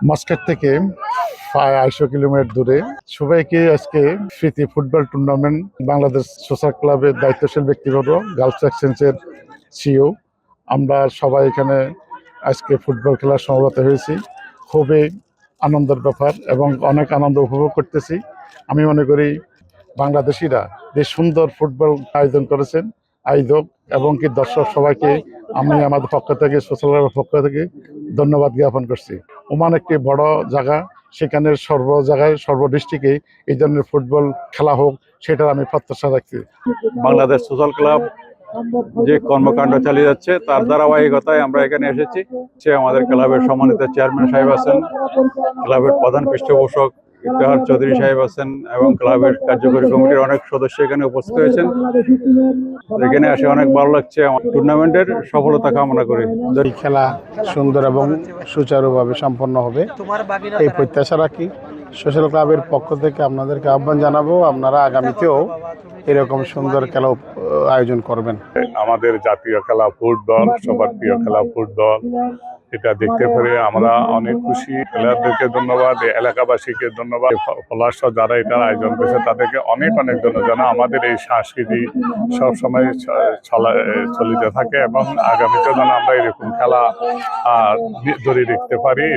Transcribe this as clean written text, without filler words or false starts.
মাস্কেট থেকে প্রায় 250 কিলোমিটার দূরে সবাইকে আজকে স্মৃতি ফুটবল টুর্নামেন্ট বাংলাদেশ সোশ্যাল ক্লাবের দায়িত্বশীল ব্যক্তিবর্গ গার্লস এক্সচেঞ্জের সিও আমরা সবাই এখানে আজকে ফুটবল খেলার সমবেত হয়েছি। খুবই আনন্দের ব্যাপার এবং অনেক আনন্দ উপভোগ করতেছি। আমি মনে করি বাংলাদেশিরা যে সুন্দর ফুটবল আয়োজন করেছেন আয়োজক এবং কি দর্শক সবাইকে আমি আমাদের পক্ষ থেকে সোশ্যাল ক্লাবের পক্ষ থেকে ধন্যবাদ জ্ঞাপন করছি। ওমান একটি বড় জায়গা, সেখানে সর্ব জায়গায় সর্ব ডিস্ট্রিক্টে এই ধরনের ফুটবল খেলা হোক সেটার আমি প্রত্যাশা রাখছি। বাংলাদেশ সোশ্যাল ক্লাব যে কর্মকাণ্ড চালিয়ে যাচ্ছে তার ধারাবাহিকতায় আমরা এখানে এসেছি। সে আমাদের ক্লাবের সম্মানিত চেয়ারম্যান সাহেব আছেন, ক্লাবের প্রধান পৃষ্ঠপোষক ইফতেখার চৌধুরী সাহেব আছেন এবং ক্লাবের কার্যকরী কমিটির অনেক সদস্য এখানে উপস্থিত হয়েছেন। এখানে এসে অনেক ভালো লাগছে। টুর্নামেন্টের সফলতা কামনা করি। এই খেলা সুন্দর এবং সুচারুভাবে সম্পন্ন হবে এই প্রত্যাশা রাখি। সোশ্যাল ক্লাবের পক্ষ থেকে আপনাদেরকে আহ্বান জানাবো, আপনারা আগামীতেও এরকম সুন্দর খেলা আয়োজন করবেন। আমাদের জাতীয় খেলা ফুটবল, সবার প্রিয় খেলা ফুটবল, এটা দেখতে পেরে আমরা অনেক খুশি। খেলোয়াড়দেরকে ধন্যবাদ, এলাকাবাসীকে ধন্যবাদ, ফলার্স যারা এটা আয়োজন করেছে তাদেরকে অনেক অনেক ধন্যবাদ জানা। আমাদের এই সংস্কৃতি সবসময় চলিতে থাকে এবং আগামীতেও যেন আমরা এরকম খেলা ধরে রাখতে পারি।